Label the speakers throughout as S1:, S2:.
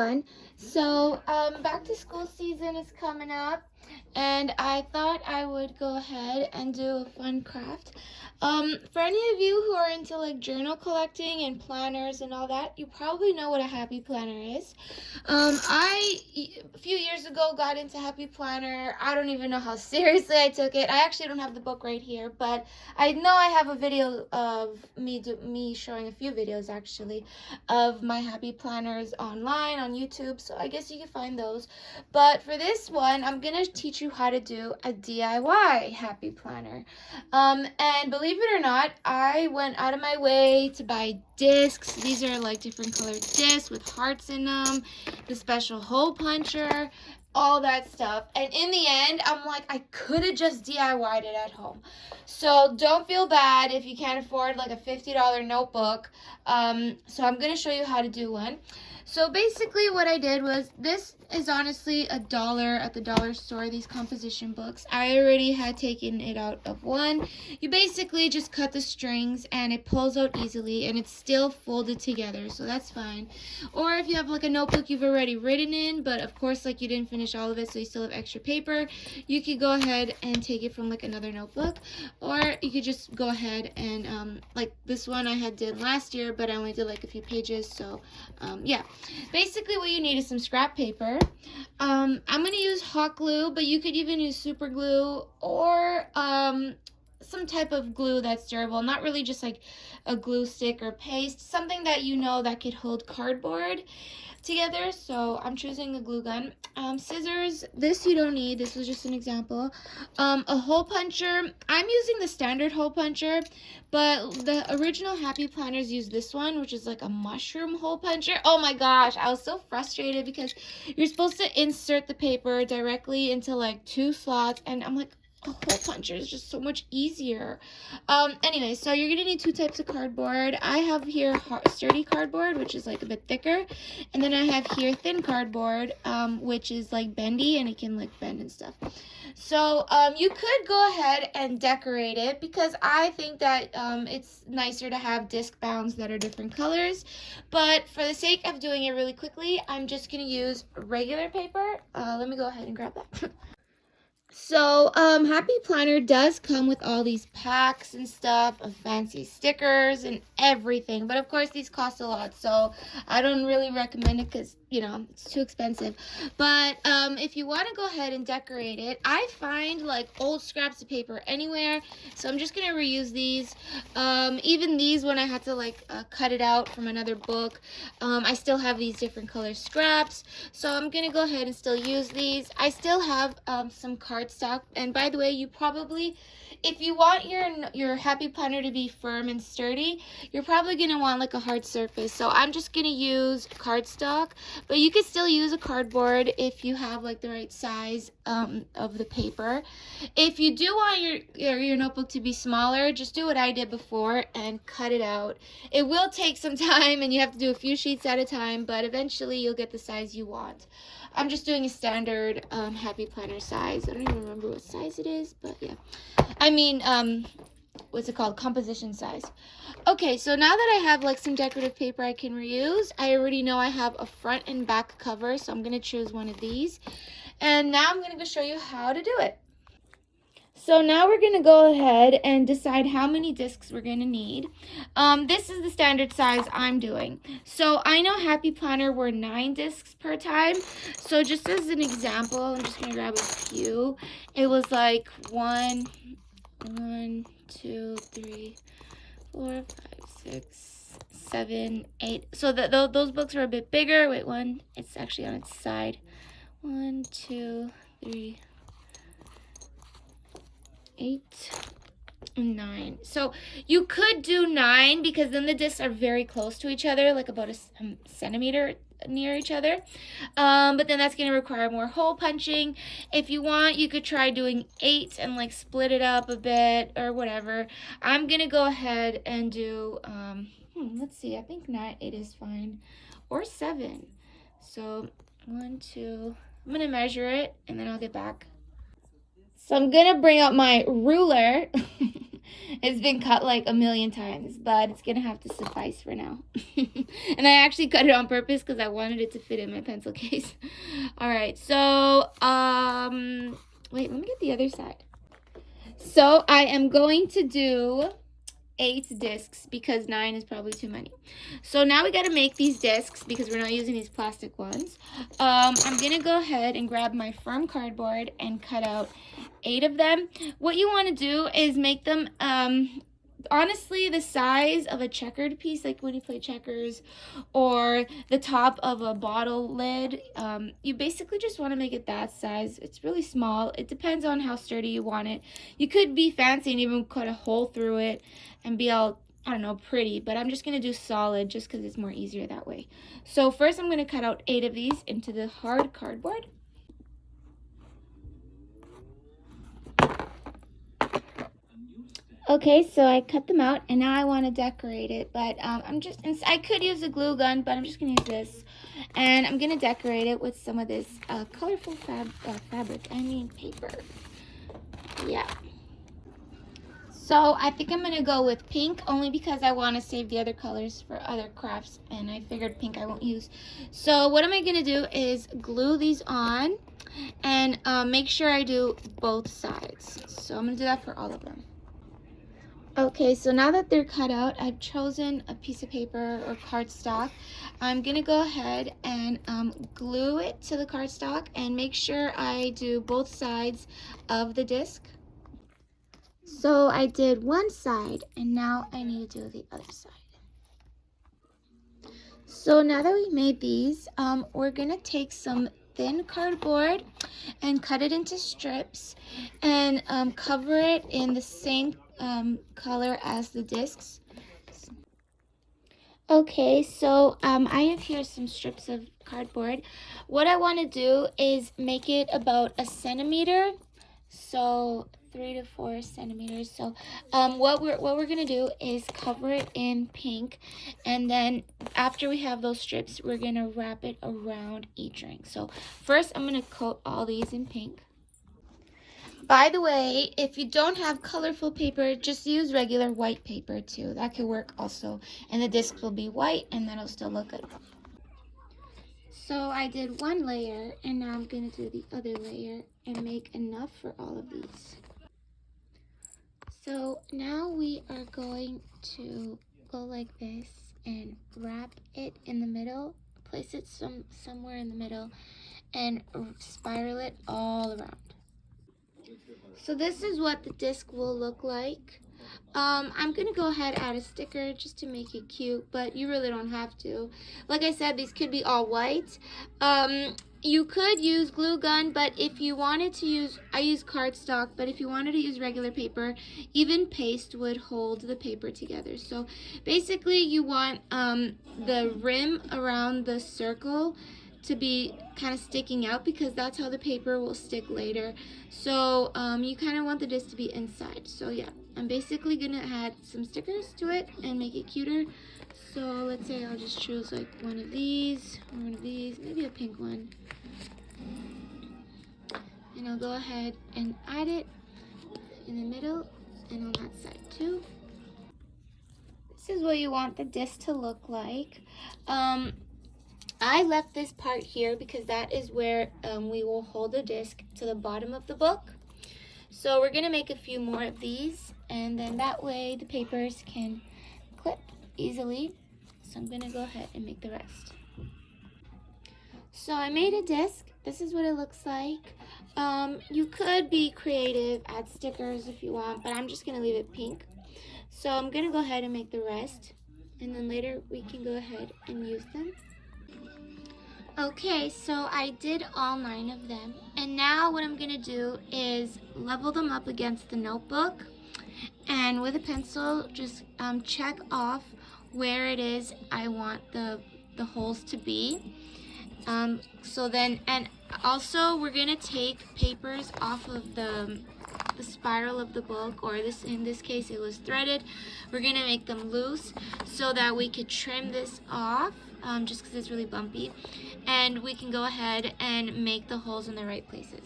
S1: everyone. So, back to school season is coming up, and I thought I would go ahead and do a fun craft. For any of you who are into like journal collecting and planners and all that, you probably know what a happy planner is. A few years ago got into happy planner. I don't even know how seriously I took it. I actually don't have the book right here, but I know I have a video of me showing a few videos actually of my happy planners online on YouTube, so I guess you can find those. But for this one, I'm gonna teach you how to do a DIY happy planner. And believe it or not, I went out of my way to buy discs. These are like different colored discs with hearts in them, the special hole puncher, all that stuff. And in the end, I'm like, I could have just DIY'd it at home. So don't feel bad if you can't afford like a $50 notebook. So I'm going to show you how to do one. So basically what I did was, this is honestly $1 at the dollar store, these composition books. I already had taken it out of one. You basically just cut the strings and it pulls out easily, and it's still folded together, so that's fine. Or if you have like a notebook you've already written in, but of course like you didn't finish all of it, so you still have extra paper, you could go ahead and take it from like another notebook. Or you could just go ahead and like this one I had did last year, but I only did like a few pages. So yeah, basically what you need is some scrap paper. I'm going to use hot glue, but you could even use super glue or some type of glue that's durable, not really just like a glue stick or paste, something that you know that could hold cardboard together. So I'm choosing a glue gun. Scissors, this you don't need, this was just an example. A hole puncher, I'm using the standard hole puncher, but the original happy planners use this one, which is like a mushroom hole puncher. Oh my gosh, I was so frustrated because you're supposed to insert the paper directly into like 2 slots, and I'm like, a hole puncher is just so much easier. Anyway, so you're gonna need 2 types of cardboard. I have here sturdy cardboard, which is like a bit thicker, and then I have here thin cardboard, which is like bendy and it can like bend and stuff. So you could go ahead and decorate it, because I think that it's nicer to have disc bounds that are different colors. But for the sake of doing it really quickly, I'm just gonna use regular paper. Let me go ahead and grab that. So, Happy Planner does come with all these packs and stuff of fancy stickers and everything. But of course, these cost a lot, so I don't really recommend it because, you know, it's too expensive. But if you want to go ahead and decorate it, I find like old scraps of paper anywhere. So I'm just going to reuse these. Even these, when I had to like cut it out from another book, I still have these different color scraps. So I'm going to go ahead and still use these. I still have some cardstock. And by the way, you probably, if you want your happy planner to be firm and sturdy, you're probably going to want like a hard surface. So I'm just going to use cardstock, but you could still use a cardboard if you have like the right size of the paper. If you do want your notebook to be smaller, just do what I did before and cut it out. It will take some time and you have to do a few sheets at a time, but eventually you'll get the size you want. I'm just doing a standard happy planner size. I don't even remember what size it is, but yeah. I mean, what's it called? Composition size. Okay, so now that I have like some decorative paper I can reuse, I already know I have a front and back cover, so I'm going to choose one of these. And now I'm going to go show you how to do it. So now we're going to go ahead and decide how many discs we're going to need. This is the standard size I'm doing. So I know Happy Planner were 9 discs per time. So just as an example, I'm just going to grab a few. It was like 1, 2, 3, 4, 5, 6, 7, 8. So those books are a bit bigger. Wait, it's actually on its side. 1, 2, 3, 8, 9. So you could do 9 because then the discs are very close to each other, like about a centimeter near each other. But then that's going to require more hole punching. If you want, you could try doing 8 and like split it up a bit or whatever. I'm going to go ahead and do, let's see, I think 8 is fine, or 7. So 1, 2, I'm going to measure it and then I'll get back. So I'm going to bring out my ruler It's been cut like a million times, but it's gonna have to suffice for now. And I actually cut it on purpose because I wanted it to fit in my pencil case. All right, so wait, let me get the other side. So I am going to do 8 discs because 9 is probably too many. So now we got to make these discs because we're not using these plastic ones. I'm going to go ahead and grab my firm cardboard and cut out 8 of them. What you want to do is make them honestly the size of a checkered piece, like when you play checkers, or the top of a bottle lid. You basically just want to make it that size. It's really small. It depends on how sturdy you want it. You could be fancy and even cut a hole through it and be all, I don't know, pretty, but I'm just going to do solid just because it's more easier that way. So first I'm going to cut out 8 of these into the hard cardboard. Okay, so I cut them out, and now I want to decorate it, but I could use a glue gun, but I'm just going to use this, and I'm going to decorate it with some of this colorful paper. Yeah. So I think I'm going to go with pink, only because I want to save the other colors for other crafts, and I figured pink I won't use. So what am I going to do is glue these on, and make sure I do both sides. So I'm going to do that for all of them. Okay, so now that they're cut out, I've chosen a piece of paper or cardstock. I'm going to go ahead and glue it to the cardstock and make sure I do both sides of the disc. So I did one side, and now I need to do the other side. So now that we made these, we're going to take some thin cardboard and cut it into strips and cover it in the same color as the discs. Okay, so I have here some strips of cardboard. What I want to do is make it about 1 centimeter, so 3 to 4 centimeters. So what we're gonna do is cover it in pink, and then after we have those strips, we're gonna wrap it around each ring. So first I'm gonna coat all these in pink. By the way, if you don't have colorful paper, just use regular white paper too. That could work also. And the disc will be white and that'll still look good. So I did one layer, and now I'm going to do the other layer and make enough for all of these. So now we are going to go like this and wrap it in the middle, place it somewhere in the middle, and spiral it all around. So this is what the disc will look like. I'm going to go ahead and add a sticker just to make it cute, but you really don't have to. Like I said, these could be all white. You could use glue gun, but if you wanted to use, I use cardstock, but if you wanted to use regular paper, even paste would hold the paper together. So basically you want the rim around the circle to be kind of sticking out, because that's how the paper will stick later. So you kind of want the disc to be inside. So yeah, I'm basically gonna add some stickers to it and make it cuter. So let's say I'll just choose like one of these, or one of these, maybe a pink one. And I'll go ahead and add it in the middle and on that side too. This is what you want the disc to look like. I left this part here because that is where we will hold the disc to the bottom of the book. So we're going to make a few more of these, and then that way the papers can clip easily. So I'm going to go ahead and make the rest. So I made a disc. This is what it looks like. You could be creative, add stickers if you want, but I'm just going to leave it pink. So I'm going to go ahead and make the rest, and then later we can go ahead and use them. Okay, so I did all 9 of them, and now what I'm going to do is level them up against the notebook, and with a pencil just check off where it is I want the holes to be. So then, and also we're going to take papers off of the spiral of the book, or in this case it was threaded. We're going to make them loose so that we could trim this off, just because it's really bumpy, and we can go ahead and make the holes in the right places.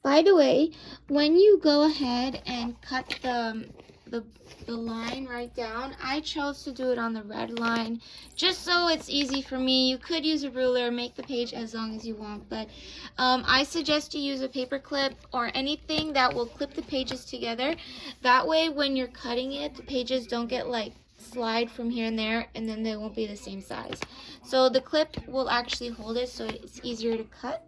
S1: By the way, when you go ahead and cut the the line right down. I chose to do it on the red line just so it's easy for me. You could use a ruler, make the page as long as you want, but I suggest you use a paper clip or anything that will clip the pages together. That way when you're cutting it, the pages don't get like slide from here and there, and then they won't be the same size. So the clip will actually hold it so it's easier to cut.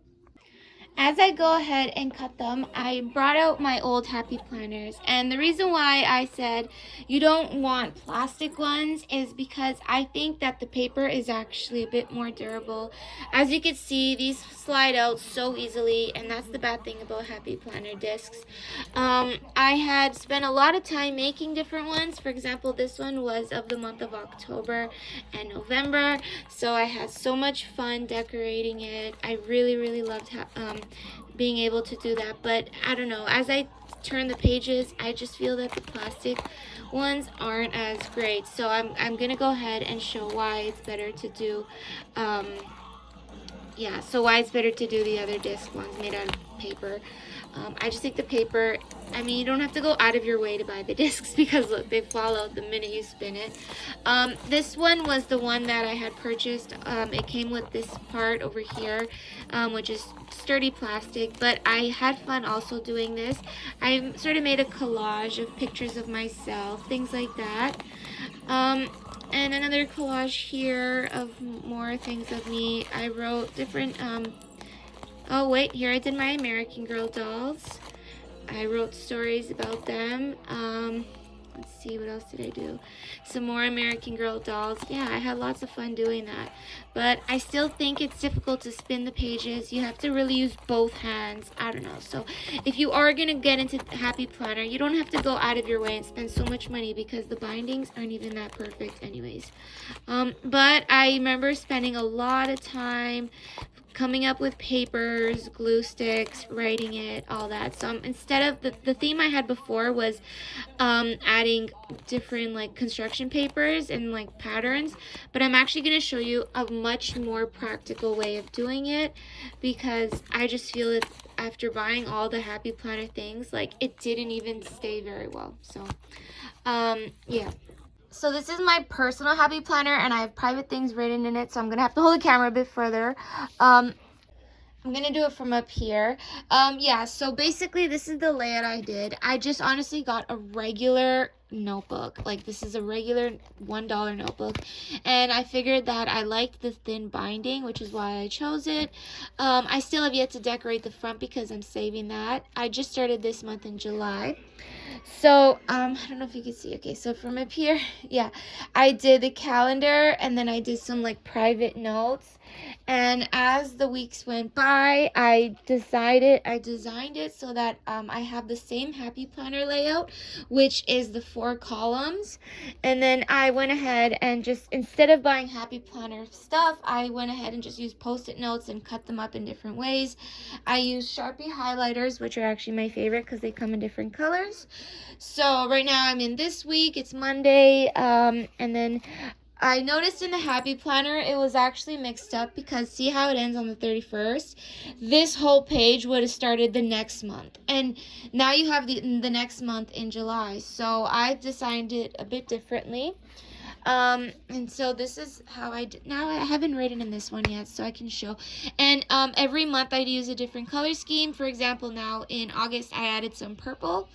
S1: As I go ahead and cut them, I brought out my old happy planners, and the reason why I said you don't want plastic ones is because I think that the paper is actually a bit more durable. As you can see, these slide out so easily, and that's the bad thing about happy planner discs. I had spent a lot of time making different ones. For example, this one was of the month of October and November, so I had so much fun decorating it. I really loved being able to do that, but I don't know, as I turn the pages, I just feel that the plastic ones aren't as great. So I'm gonna go ahead and show why it's better to do why it's better to do the other disc ones made out of paper. I just think the paper, I mean, you don't have to go out of your way to buy the discs because look, they fall out the minute you spin it. This one was the one that I had purchased. It came with this part over here, which is sturdy plastic, but I had fun also doing this. I sort of made a collage of pictures of myself, things like that. And another collage here of more things of me. I wrote different, oh wait, here I did my American Girl dolls. I wrote stories about them. Let's see, what else did I do? Some more American Girl dolls. Yeah, I had lots of fun doing that. But I still think it's difficult to spin the pages. You have to really use both hands. I don't know. So if you are going to get into Happy Planner, you don't have to go out of your way and spend so much money because the bindings aren't even that perfect anyways. But I remember spending a lot of time coming up with papers, glue sticks, writing it, all that. So instead of the theme I had before was adding different like construction papers and like patterns, but I'm actually going to show you a much more practical way of doing it because I just feel it after buying all the Happy Planner things, like it didn't even stay very well. So yeah. So this is my personal Happy Planner, and I have private things written in it, so I'm going to have to hold the camera a bit further. I'm going to do it from up here. Yeah, so basically this is the layout I did. I just honestly got a regular notebook. Like, this is a regular $1 notebook, and I figured that I liked the thin binding, which is why I chose it. I still have yet to decorate the front because I'm saving that. I just started this month in July. So, I don't know if you can see. Okay, so from up here, yeah, I did the calendar, and then I did some, like, private notes. And as the weeks went by, I designed it so that I have the same Happy Planner layout, which is the 4 columns. And then I went ahead and just, instead of buying Happy Planner stuff, I went ahead and just used Post-it notes and cut them up in different ways. I used Sharpie highlighters, which are actually my favorite because they come in different colors. So right now I'm in this week, it's Monday, and then I noticed in the Happy Planner it was actually mixed up because see how it ends on the 31st? This whole page would have started the next month, and now you have the next month in July. So I designed it a bit differently. And so this is how I did. Now I haven't written in this one yet, so I can show. And every month I use a different color scheme. For example, now in August I added some purple,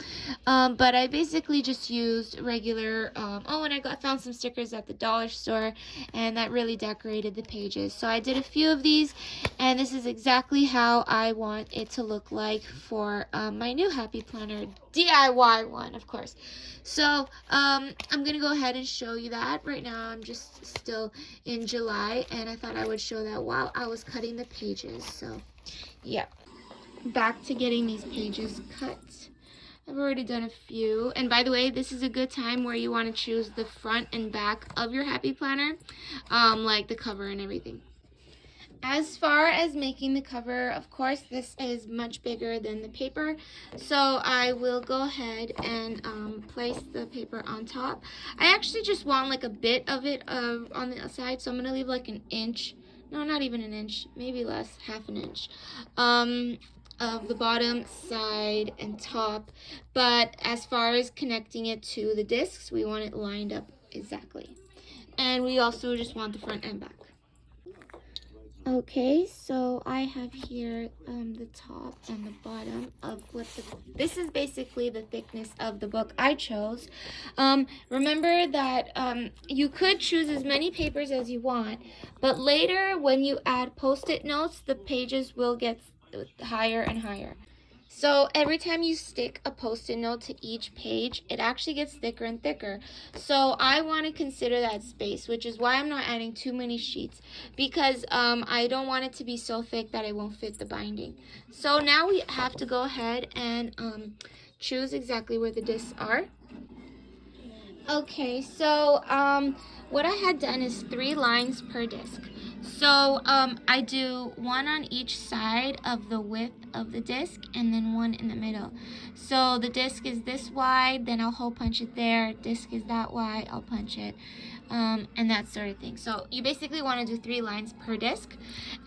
S1: but I basically just used regular. And I found some stickers at the dollar store, and that really decorated the pages. So I did a few of these, and this is exactly how I want it to look like for my new Happy Planner DIY one, of course. So I'm gonna go ahead and show you that. Right now I'm just still in July, and I thought I would show that while I was cutting the pages. So yeah, back to getting these pages cut. I've already done a few, and by the way, this is a good time where you want to choose the front and back of your Happy Planner, like the cover and everything. As far as making the cover, of course, this is much bigger than the paper, so I will go ahead and place the paper on top. I actually just want like a bit of it on the side, so I'm going to leave like an inch. No, not even an inch, maybe less, half an inch. of the bottom, side, and top. But as far as connecting it to the discs, we want it lined up exactly. And we also just want the front and back. Okay, so I have here the top and the bottom of this is basically the thickness of the book I chose. Remember that you could choose as many papers as you want, but later when you add post-it notes, the pages will get higher and higher. So every time you stick a post-it note to each page, it actually gets thicker and thicker. So I want to consider that space, which is why I'm not adding too many sheets, because I don't want it to be so thick that it won't fit the binding. So now we have to go ahead and choose exactly where the discs are. Okay, so what I had done is 3 lines per disc. So I do 1 on each side of the width of the disc and then 1 in the middle. So the disc is this wide, then I'll hole punch it there. Disc is that wide, I'll punch it. And that sort of thing. So you basically want to do 3 lines per disc.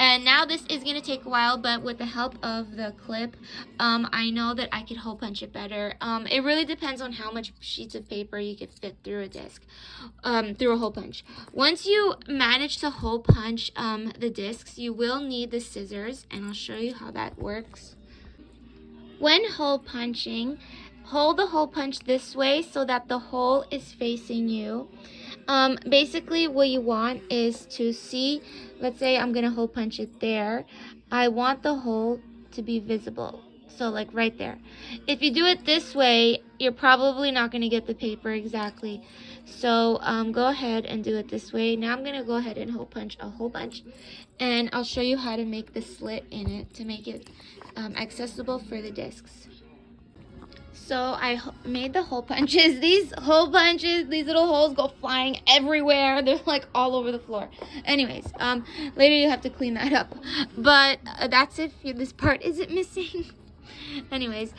S1: And now this is going to take a while, but with the help of the clip, I know that I could hole punch it better. It really depends on how much sheets of paper you could fit through a disc, through a hole punch. Once you manage to hole punch the discs, you will need the scissors, and I'll show you how that works. When hole punching, hold the hole punch this way so that the hole is facing you. Basically what you want is to see, let's say I'm gonna hole punch it there. I want the hole to be visible. So like right there. If you do it this way, you're probably not gonna get the paper exactly. So go ahead and do it this way. Now I'm gonna go ahead and hole punch a hole punch, and I'll show you how to make the slit in it to make it accessible for the discs. So I made the hole punches. These hole punches, these little holes go flying everywhere. They're like all over the floor. Anyways, later you have to clean that up. But that's if this part isn't missing. Anyways,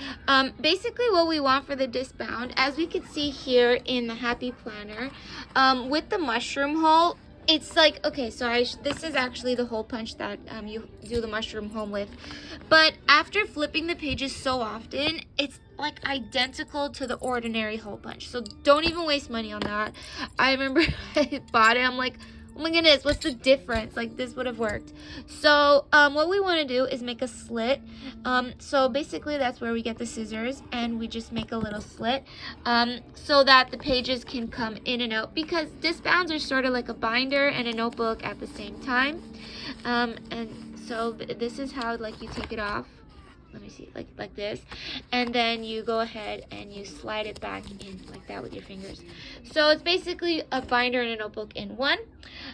S1: basically what we want for the disc bound, as we can see here in the Happy Planner, with the mushroom hole, it's like, okay, so this is actually the hole punch that you do the mushroom hole with. But after flipping the pages so often, it's like identical to the ordinary hole punch. So don't even waste money on that. I remember I bought it, I'm like, oh my goodness, what's the difference? Like, this would have worked. So what we want to do is make a slit. So basically that's where we get the scissors, and we just make a little slit so that the pages can come in and out, because disc bounds are sort of like a binder and a notebook at the same time. And so this is how, like, you take it off. Let me see, like this, and then you go ahead and you slide it back in like that with your fingers. So it's basically a binder and a notebook in one.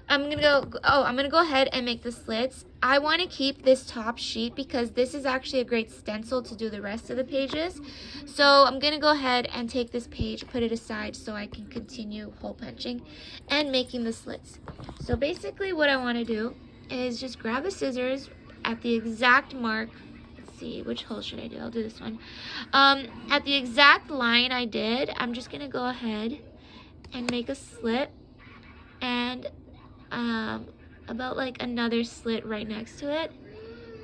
S1: I'm gonna go ahead and make the slits. I want to keep this top sheet because this is actually a great stencil to do the rest of the pages. So I'm gonna go ahead and take this page, put it aside so I can continue hole punching and making the slits. So basically what I want to do is just grab the scissors at the exact mark. See, which hole should I do? I'll do this one. At the exact line I did, I'm just gonna go ahead and make a slit, and about like another slit right next to it.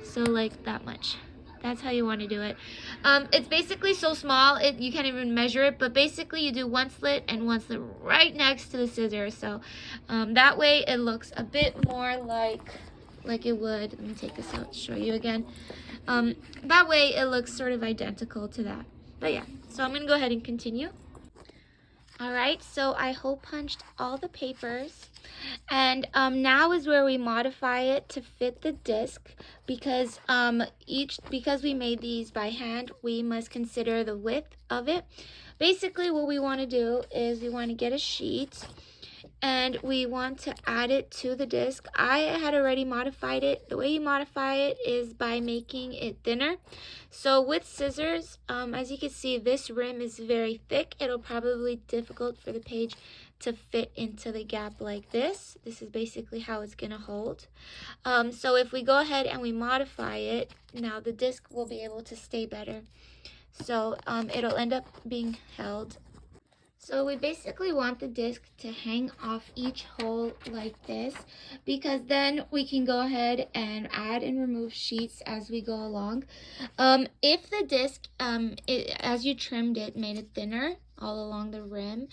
S1: So like that much. That's how you want to do it. It's basically so small you can't even measure it, but basically you do one slit and one slit right next to the scissors. So that way it looks a bit more like it would. Let me take this out to show you again. That way it looks sort of identical to that. But yeah, so I'm gonna go ahead and continue. Alright, so I hole punched all the papers, and now is where we modify it to fit the disc, because because we made these by hand, we must consider the width of it. Basically what we want to do is we want to get a sheet, and we want to add it to the disc. I had already modified it. The way you modify it is by making it thinner. So with scissors, as you can see, this rim is very thick. It'll probably be difficult for the page to fit into the gap like this. This is basically how it's gonna hold. So if we go ahead and we modify it, now the disc will be able to stay better. So it'll end up being held. So we basically want the disc to hang off each hole like this, because then we can go ahead and add and remove sheets as we go along. If the disc, as you trimmed it, made it thinner all along the rim,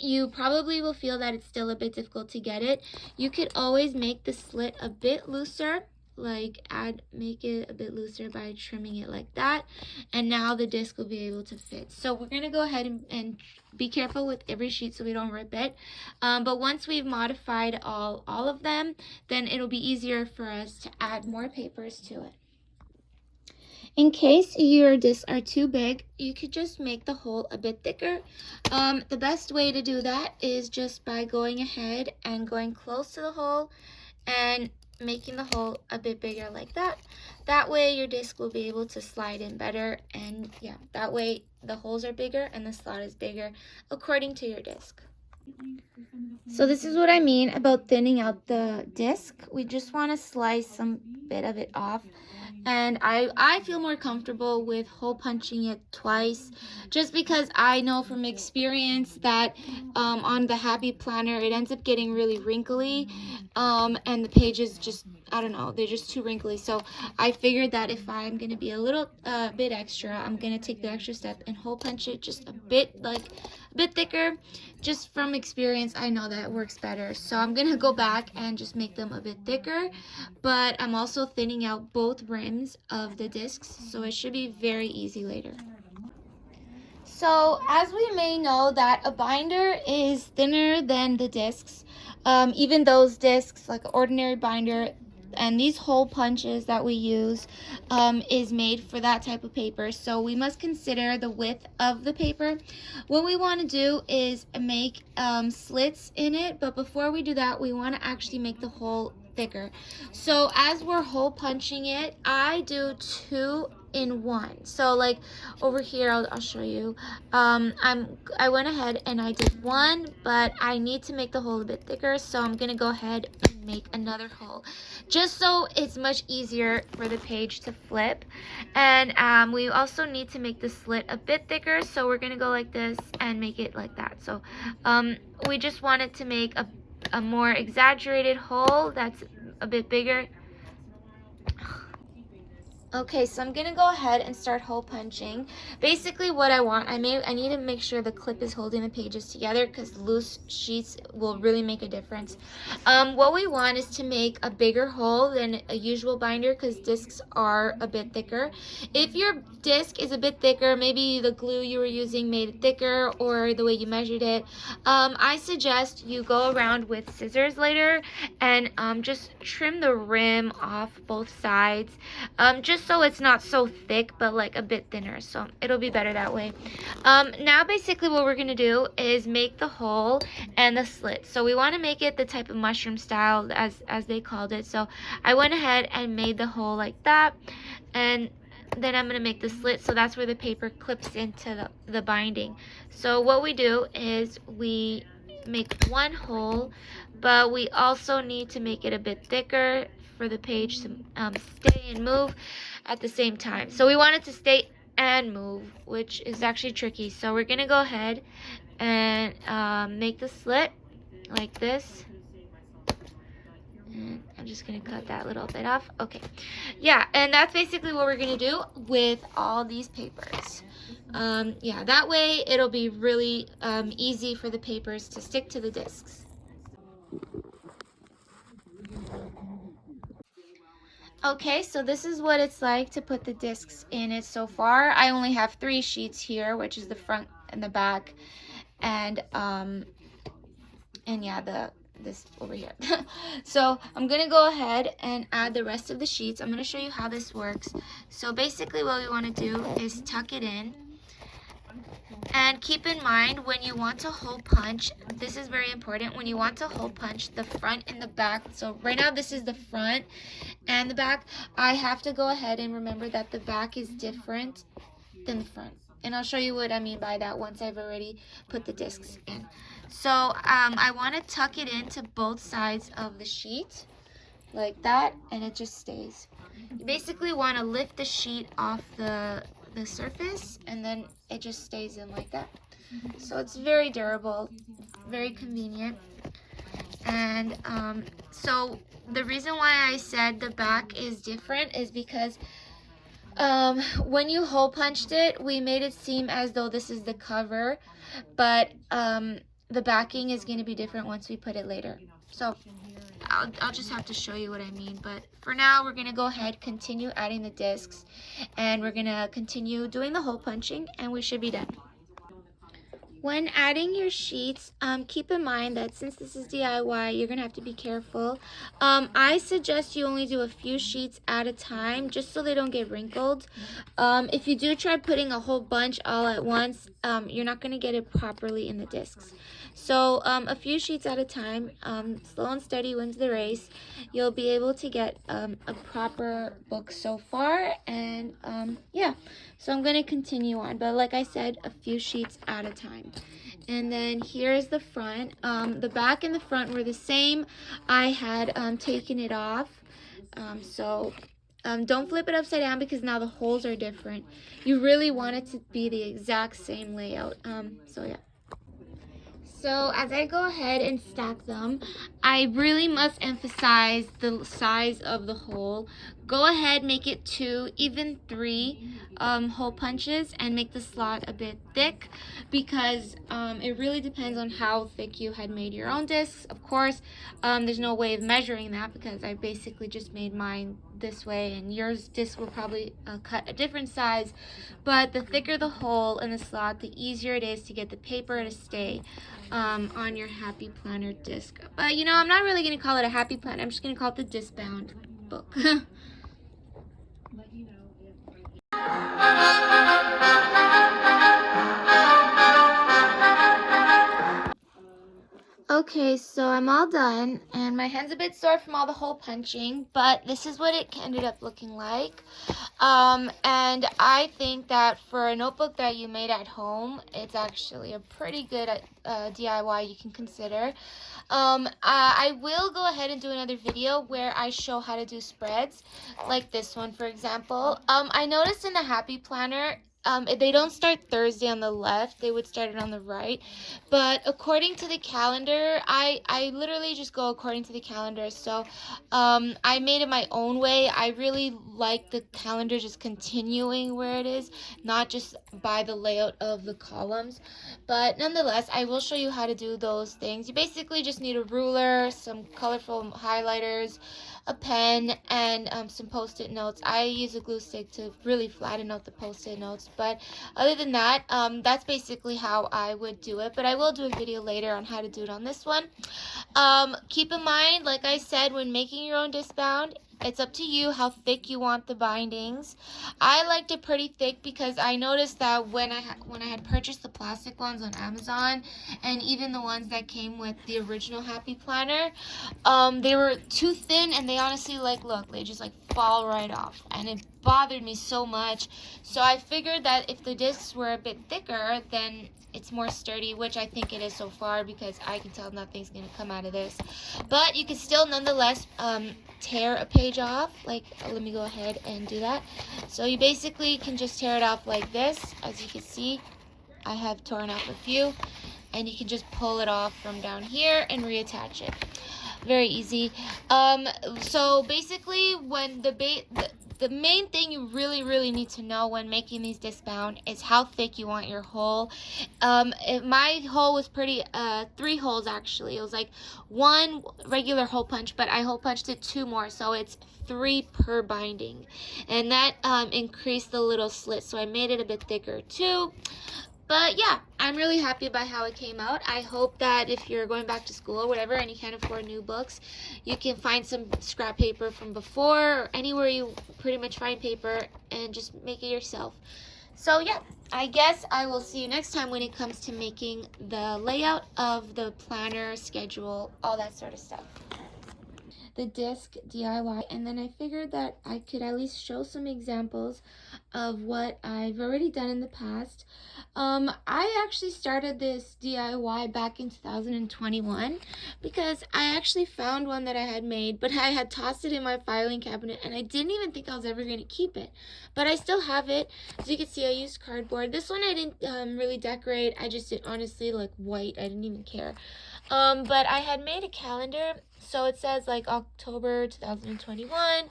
S1: you probably will feel that it's still a bit difficult to get it. You could always make the slit a bit looser, like make it a bit looser by trimming it like that, and now the disc will be able to fit. So we're gonna go ahead and be careful with every sheet so we don't rip it, but once we've modified all of them, then it'll be easier for us to add more papers to it. In case your discs are too big, you could just make the hole a bit thicker. The best way to do that is just by going ahead and going close to the hole and making the hole a bit bigger like that. That way your disc will be able to slide in better, and yeah, that way the holes are bigger and the slot is bigger according to your disc. So this is what I mean about thinning out the disc. We just want to slice some bit of it off. And I feel more comfortable with hole punching it twice, just because I know from experience that on the Happy Planner it ends up getting really wrinkly, and the pages just, I don't know, they're just too wrinkly. So I figured that if I'm going to be a little bit extra, I'm going to take the extra step and hole punch it just a bit, like a bit thicker. Just from experience, I know that it works better. So I'm going to go back and just make them a bit thicker, but I'm also thinning out both rims of the discs, so it should be very easy later. So as we may know that a binder is thinner than the discs, even those discs, like an ordinary binder, and these hole punches that we use is made for that type of paper. So we must consider the width of the paper. What we want to do is make slits in it, but before we do that, we want to actually make the hole thicker. So as we're hole punching it, I do 2 in 1. So like over here, I'll show you. I went ahead and I did 1, but I need to make the hole a bit thicker, so I'm gonna go ahead and make another hole, just so it's much easier for the page to flip. And we also need to make the slit a bit thicker, so we're gonna go like this and make it like that. So we just wanted to make a more exaggerated hole that's a bit bigger. Okay, so I'm gonna go ahead and start hole punching. Basically what I want, I need to make sure the clip is holding the pages together, because loose sheets will really make a difference. What we want is to make a bigger hole than a usual binder, because discs are a bit thicker. If your disc is a bit thicker, maybe the glue you were using made it thicker, or the way you measured it, I suggest you go around with scissors later and just trim the rim off both sides, just so it's not so thick, but like a bit thinner, so it'll be better that way. Now basically what we're gonna do is make the hole and the slit. So we want to make it the type of mushroom style, as they called it. So I went ahead and made the hole like that, and then I'm going to make the slit, so that's where the paper clips into the binding. So what we do is we make one hole, but we also need to make it a bit thicker for the page to stay and move at the same time. So we want it to stay and move, which is actually tricky. So we're going to go ahead and make the slit like this. And I'm just going to cut that little bit off. Okay. Yeah, and that's basically what we're going to do with all these papers. Yeah, that way it'll be really easy for the papers to stick to the discs. Okay, so this is what it's like to put the discs in it so far. I only have 3 sheets here, which is the front and the back, and yeah, this over here. So I'm gonna go ahead and add the rest of the sheets. I'm gonna show you how this works. So basically what we want to do is tuck it in, and keep in mind when you want to hole punch, this is very important, when you want to hole punch the front and the back. So right now this is the front and the back. I have to go ahead and remember that the back is different than the front, and I'll show you what I mean by that once I've already put the discs in. So I want to tuck it into both sides of the sheet like that, and it just stays. You basically want to lift the sheet off the surface, and then it just stays in like that. So it's very durable, very convenient. And so the reason why I said the back is different is because when you hole punched it, we made it seem as though this is the cover, but the backing is going to be different once we put it later. So I'll just have to show you what I mean. But for now, we're going to go ahead, continue adding the discs, and we're going to continue doing the hole punching, and we should be done. When adding your sheets, keep in mind that since this is DIY, you're going to have to be careful. I suggest you only do a few sheets at a time just so they don't get wrinkled. If you do try putting a whole bunch all at once, you're not going to get it properly in the discs. So a few sheets at a time, slow and steady wins the race. You'll be able to get a proper book so far, and yeah, so I'm going to continue on, but like I said, a few sheets at a time. And then here's the front. The back and the front were the same. I had taken it off, so don't flip it upside down because now the holes are different. You really want it to be the exact same layout. So yeah. So as I go ahead and stack them, I really must emphasize the size of the hole. Go ahead, make it 2, even 3 hole punches, and make the slot a bit thick because it really depends on how thick you had made your own discs. Of course, there's no way of measuring that because I basically just made mine this way, and yours disc will probably cut a different size. But the thicker the hole in the slot, the easier it is to get the paper to stay on your Happy Planner disc. But you know, I'm not really going to call it a Happy Planner. I'm just going to call it the disc bound book. Okay, so I'm all done, and my hand's a bit sore from all the hole punching, but this is what it ended up looking like. And I think that for a notebook that you made at home, it's actually a pretty good DIY you can consider. I will go ahead and do another video where I show how to do spreads, like this one, for example. I noticed in the Happy Planner, they don't start Thursday on the left, they would start it on the right. But according to the calendar, I literally just go according to the calendar. So I made it my own way. I really like the calendar just continuing where it is, not just by the layout of the columns. But nonetheless, I will show you how to do those things. You basically just need a ruler, some colorful highlighters, a pen, and some post-it notes. I use a glue stick to really flatten out the post-it notes, but other than that, that's basically how I would do it. But I will do a video later on how to do it on this one. Keep in mind, like I said, when making your own disc bound, it's up to you how thick you want the bindings. I liked it pretty thick because I noticed that when I had purchased the plastic ones on Amazon, and even the ones that came with the original Happy Planner, they were too thin, and they honestly, look, they just fall right off, and it bothered me so much. So I figured that if the discs were a bit thicker, then it's more sturdy, which I think it is so far because I can tell nothing's going to come out of this. But you can still nonetheless tear a page off. Let me go ahead and do that. So you basically can just tear it off like this. As you can see, I have torn off a few, and you can just pull it off from down here and reattach it. Very easy. So basically, when the main thing you really need to know when making these disc bound is how thick you want your hole. My hole was pretty 3 holes actually. It was like 1 regular hole punch, but I hole punched it 2 more, so it's 3 per binding, and that increased the little slit, so I made it a bit thicker too. But yeah, I'm really happy about how it came out. I hope that if you're going back to school or whatever and you can't afford new books, you can find some scrap paper from before or anywhere you pretty much find paper and just make it yourself. So yeah, I guess I will see you next time when it comes to making the layout of the planner, schedule, all that sort of stuff. the disc DIY, and then I figured that I could at least show some examples of what I've already done in the past. I actually started this DIY back in 2021 because I actually found one that I had made, but I had tossed it in my filing cabinet and I didn't even think I was ever going to keep it. But I still have it. As you can see, I used cardboard. This one I didn't really decorate. I just did, honestly, like white. I didn't even care. But I had made a calendar, so it says like October 2021,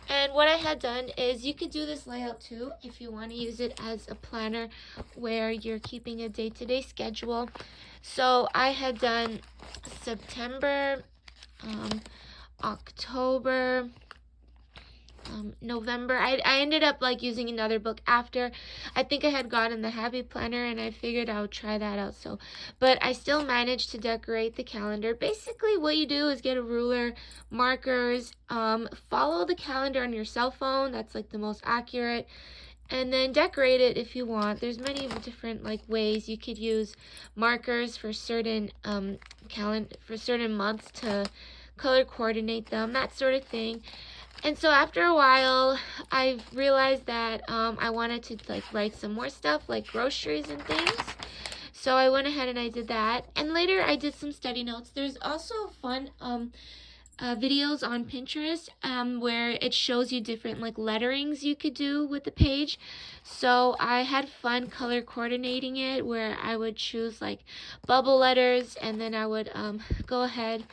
S1: and what I had done is, you could do this layout too if you want to use it as a planner where you're keeping a day-to-day schedule. So I had done September, October, November. I ended up like using another book after. I think I had gotten the Happy Planner and I figured I would try that out. But I still managed to decorate the calendar. Basically what you do is get a ruler, markers, follow the calendar on your cell phone. That's like the most accurate. And then decorate it if you want. There's many different like ways you could use markers for certain for certain months to color coordinate them, that sort of thing. And so after a while, I realized that I wanted to like write some more stuff like groceries and things. So I went ahead and I did that. And later I did some study notes. There's also fun videos on Pinterest where it shows you different like letterings you could do with the page. So I had fun color coordinating it, where I would choose like bubble letters, and then I would go ahead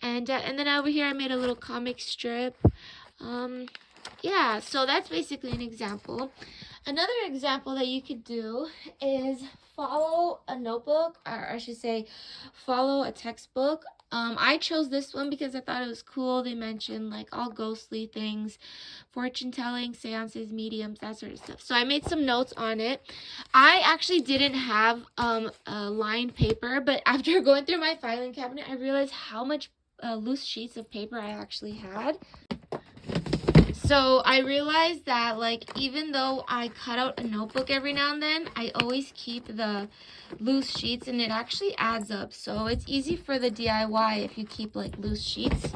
S1: and then over here I made a little comic strip. Yeah, so that's basically an example. Another example that you could do is follow a notebook, or I should say follow a textbook. I chose this one because I thought it was cool. They mentioned like all ghostly things, fortune telling, seances, mediums, that sort of stuff. So I made some notes on it. I actually didn't have a lined paper, but after going through my filing cabinet, I realized how much loose sheets of paper I actually had. So I realized that like even though I cut out a notebook every now and then, I always keep the loose sheets, and it actually adds up. So it's easy for the DIY if you keep like loose sheets.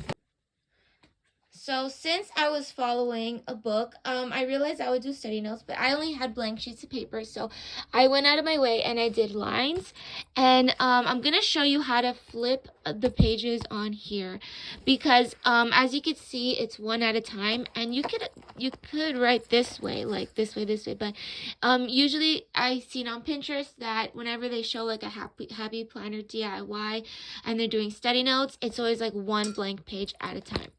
S1: So since I was following a book, I realized I would do study notes, but I only had blank sheets of paper. So I went out of my way and I did lines. And I'm going to show you how to flip the pages on here, because as you can see, it's one at a time, and you could write this way, like this way, but usually I seen on Pinterest that whenever they show like a happy planner DIY and they're doing study notes, it's always like one blank page at a time.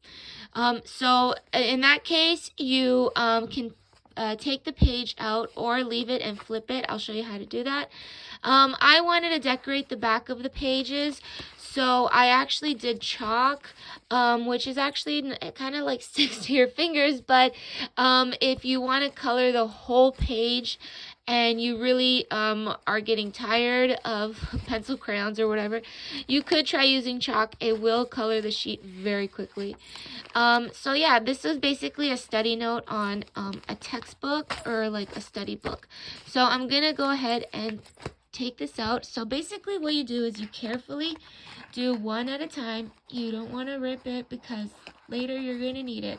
S1: So in that case, you can take the page out or leave it and flip it. I'll show you how to do that. I wanted to decorate the back of the pages, so I actually did chalk, which is actually kind of like sticks to your fingers, but if you want to color the whole page and you really are getting tired of pencil crayons or whatever, you could try using chalk. It will color the sheet very quickly. So yeah, this was basically a study note on a textbook or like a study book. So I'm gonna go ahead and take this out. So basically what you do is you carefully do one at a time. You don't want to rip it because later you're going to need it.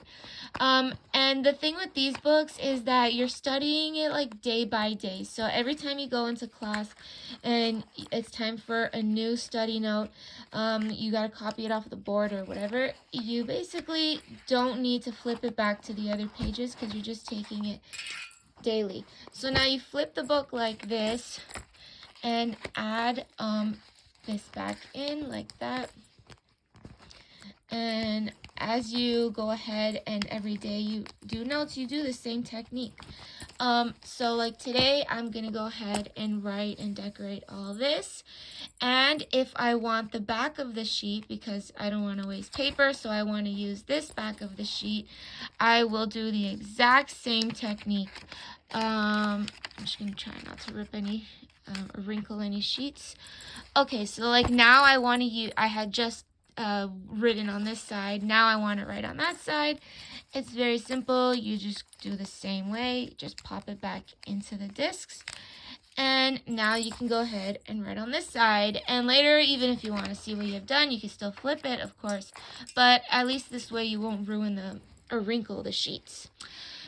S1: And the thing with these books is that you're studying it like day by day. So every time you go into class and it's time for a new study note, you got to copy it off the board or whatever. You basically don't need to flip it back to the other pages because you're just taking it daily. So now you flip the book like this and add this back in like that. And as you go ahead and every day you do notes, you do the same technique. So like today I'm gonna go ahead and write and decorate all this. And if I want the back of the sheet, because I don't want to waste paper, so I want to use this back of the sheet, I will do the exact same technique. I'm just gonna try not to rip any or wrinkle any sheets. Okay, so like now I want to use, I had just written on this side. Now I want to write on that side. It's very simple. You just do the same way. Just pop it back into the discs. And now you can go ahead and write on this side. And later, even if you want to see what you have done, you can still flip it, of course. But at least this way you won't ruin or wrinkle the sheets.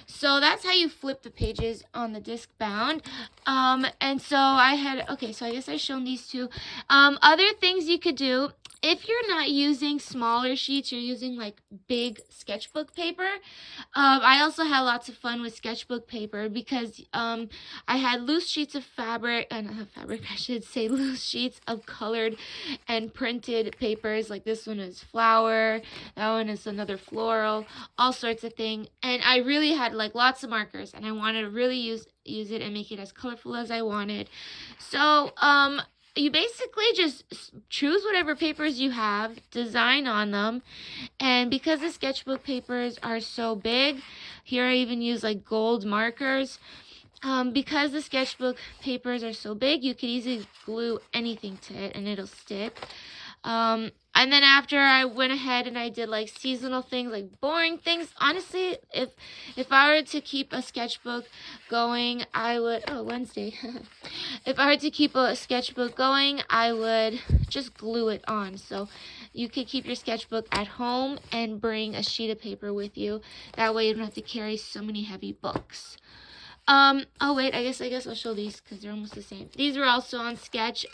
S1: So that's how you flip the pages on the disc bound. And so so I guess I've shown these two. Other things you could do, if you're not using smaller sheets, you're using like big sketchbook paper. I also had lots of fun with sketchbook paper because I had loose sheets of fabric, not fabric, I should say loose sheets of colored and printed papers. Like this one is flower, that one is another floral, all sorts of things. And I really had like lots of markers, and I wanted to really use it and make it as colorful as I wanted. So you basically just choose whatever papers you have, design on them, and because the sketchbook papers are so big, here I even use like gold markers. Because the sketchbook papers are so big, you could easily glue anything to it and it'll stick. And then after I went ahead and I did like seasonal things, like boring things. Honestly, if I were to keep a sketchbook going, I would, Wednesday. If I were to keep a sketchbook going, I would just glue it on. So you could keep your sketchbook at home and bring a sheet of paper with you. That way you don't have to carry so many heavy books. Oh wait, I guess I'll show these because they're almost the same. These were also on sketch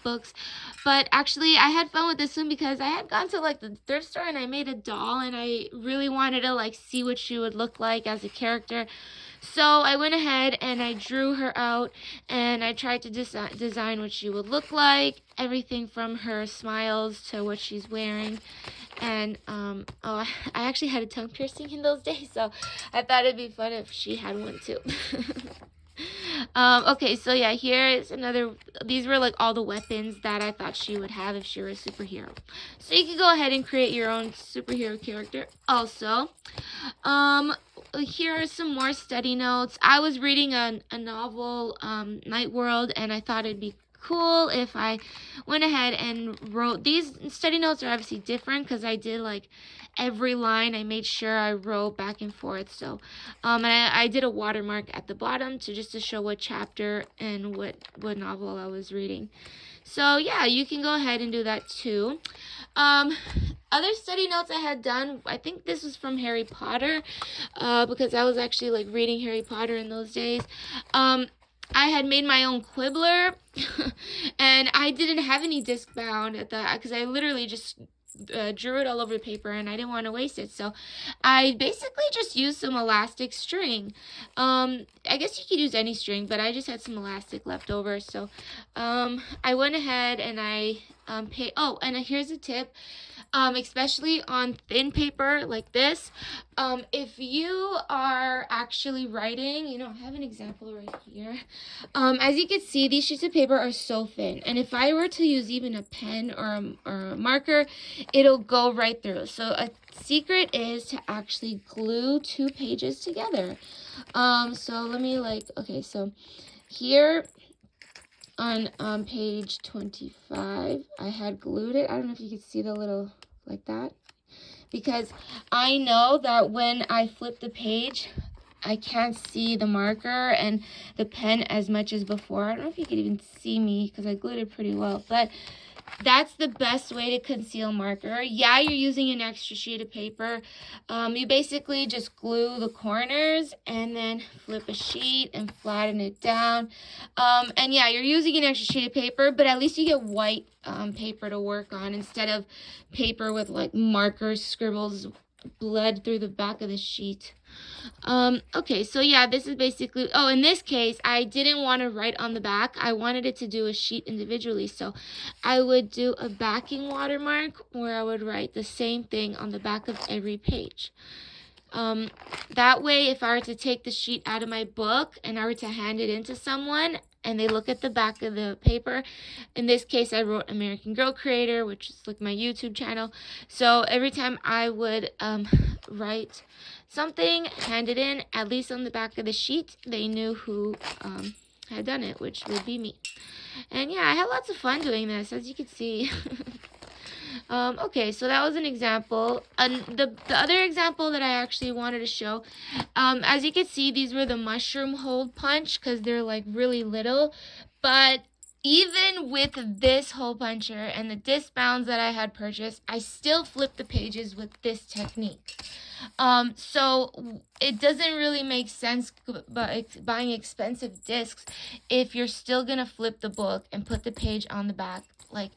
S1: books, but actually I had fun with this one because I had gone to like the thrift store and I made a doll, and I really wanted to like see what she would look like as a character. So I went ahead and I drew her out, and I tried to design what she would look like, everything from her smiles to what she's wearing. And I actually had a tongue piercing in those days, so I thought it'd be fun if she had one too. Okay, so yeah, here is another. These were like all the weapons that I thought she would have if she were a superhero. So you can go ahead and create your own superhero character also. Here are some more study notes. I was reading a novel, Night World, and I thought it'd be cool if I went ahead and wrote. These study notes are obviously different because I did like every line. I made sure I wrote back and forth. So and I did a watermark at the bottom to show what chapter and what novel I was reading. So yeah, you can go ahead and do that too. Other study notes I had done, I think this was from Harry Potter, because I was actually like reading Harry Potter in those days. I had made my own quibbler, and I didn't have any disc bound at that because I literally just drew it all over the paper and I didn't want to waste it. So I basically just used some elastic string. I guess you could use any string, but I just had some elastic left over. So I went ahead and I and here's a tip. Especially on thin paper like this, if you are actually writing, I have an example right here. As you can see, these sheets of paper are so thin, and if I were to use even a pen or a marker, it'll go right through. So a secret is to actually glue 2 pages together. So let me so here on page 25, I had glued it. I don't know if you can see the little like that, because I know that when I flip the page, I can't see the marker and the pen as much as before. I don't know if you can even see me because I glued it pretty well, but that's the best way to conceal marker. Yeah, you're using an extra sheet of paper. You basically just glue the corners and then flip a sheet and flatten it down. And yeah, you're using an extra sheet of paper, but at least you get white paper to work on instead of paper with like markers, scribbles, bled through the back of the sheet. Okay, so yeah, this is basically, in this case, I didn't want to write on the back. I wanted it to do a sheet individually, so I would do a backing watermark where I would write the same thing on the back of every page. That way, if I were to take the sheet out of my book and I were to hand it in to someone and they look at the back of the paper, in this case I wrote American Girl Creator, which is like my YouTube channel. So every time I would write something, hand it in, at least on the back of the sheet, they knew who had done it, which would be me. And yeah, I had lots of fun doing this, as you can see. Okay, so that was an example. And the other example that I actually wanted to show, as you can see, these were the mushroom hole punch because they're like really little. But even with this hole puncher and the disc bounds that I had purchased, I still flipped the pages with this technique. So it doesn't really make sense buying expensive discs if you're still gonna flip the book and put the page on the back like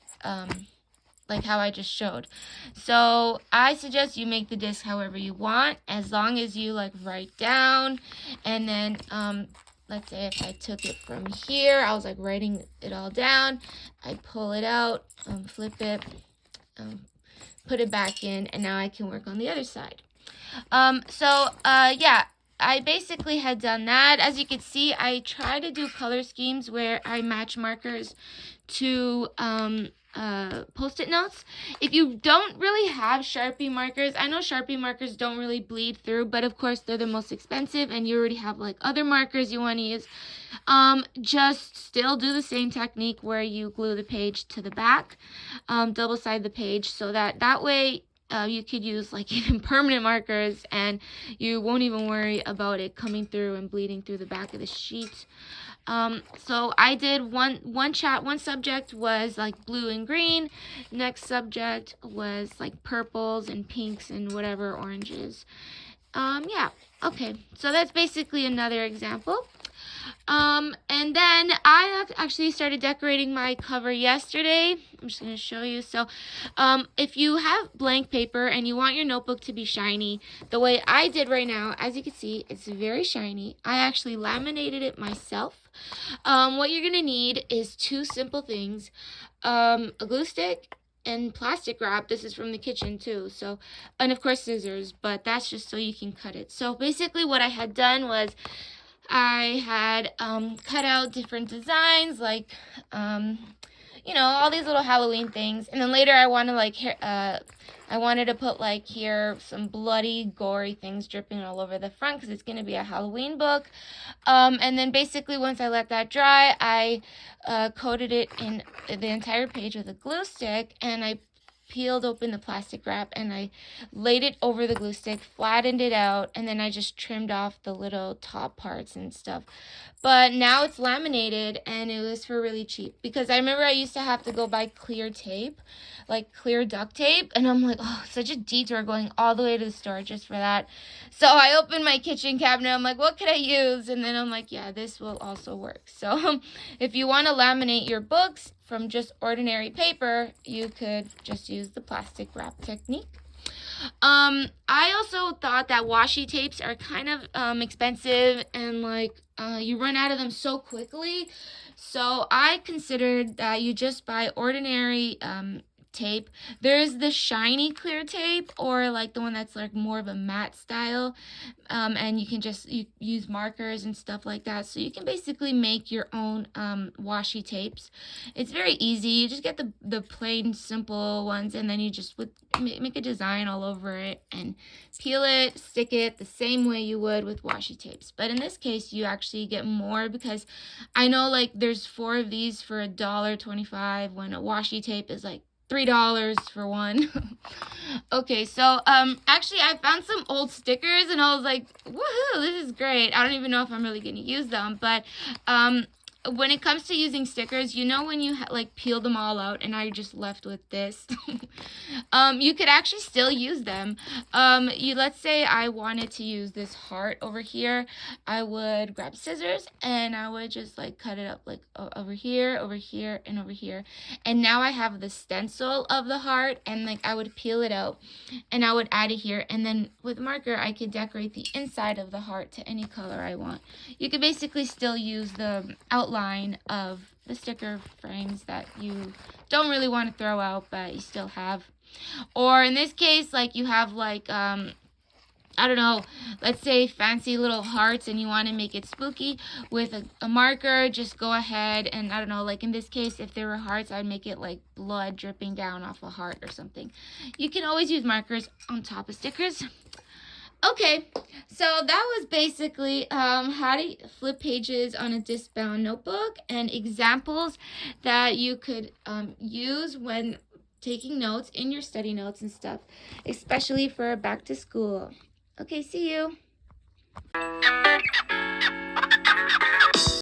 S1: how I just showed. So I suggest you make the disc however you want, as long as you like write down, and then let's say if I took it from here, I was like writing it all down, I pull it out, flip it, put it back in, and now I can work on the other side. Yeah, I basically had done that. As you can see, I try to do color schemes where I match markers to post-it notes. If you don't really have Sharpie markers, I know Sharpie markers don't really bleed through, but of course they're the most expensive and you already have like other markers you want to use. Just still do the same technique where you glue the page to the back, double side the page, so that way you could use like even permanent markers and you won't even worry about it coming through and bleeding through the back of the sheet. So I did one subject was like blue and green. Next subject was like purples and pinks and whatever oranges. Yeah, okay, so that's basically another example. And then I actually started decorating my cover yesterday. I'm just going to show you. So, if you have blank paper and you want your notebook to be shiny, the way I did right now, as you can see, it's very shiny. I actually laminated it myself. What you're going to need is two simple things. A glue stick and plastic wrap. This is from the kitchen too. So, and of course scissors, but that's just so you can cut it. So basically what I had done was I had cut out different designs, like all these little Halloween things, and then later I wanted to put like here some bloody, gory things dripping all over the front because it's gonna be a Halloween book. And then basically once I let that dry, I coated it in the entire page with a glue stick, and I peeled open the plastic wrap and I laid it over the glue stick, flattened it out, and then I just trimmed off the little top parts and stuff. But now it's laminated and it was for really cheap, because I remember I used to have to go buy clear tape, like clear duct tape, and I'm like, oh, such a detour going all the way to the store just for that. So I opened my kitchen cabinet, I'm like, what could I use? And then I'm like, yeah, this will also work. So if you want to laminate your books from just ordinary paper, you could just use the plastic wrap technique. I also thought that washi tapes are kind of expensive, and like you run out of them so quickly. So I considered that you just buy ordinary tape. There's the shiny clear tape, or like the one that's like more of a matte style, and you can just use markers and stuff like that. So you can basically make your own washi tapes. It's very easy. You just get the plain simple ones, and then you just make a design all over it and peel it, stick it the same way you would with washi tapes. But in this case, you actually get more, because I know like there's 4 of these for $1.25 when a washi tape is like $3 for one. Okay, so actually I found some old stickers and I was like, woohoo, this is great. I don't even know if I'm really gonna use them, but when it comes to using stickers, when you like peel them all out and I just left with this, you could actually still use them. Let's say I wanted to use this heart over here, I would grab scissors and I would just like cut it up like over here, and over here. And now I have the stencil of the heart, and like I would peel it out and I would add it here, and then with marker I could decorate the inside of the heart to any color I want. You could basically still use the outline of the sticker frames that you don't really want to throw out but you still have. Or in this case, like you have like I don't know, let's say fancy little hearts and you want to make it spooky with a marker, just go ahead and, I don't know, like in this case, if there were hearts, I'd make it like blood dripping down off a heart or something. You can always use markers on top of stickers. Okay, so that was basically how to flip pages on a disc-bound notebook, and examples that you could use when taking notes in your study notes and stuff, especially for back to school. Okay, see you.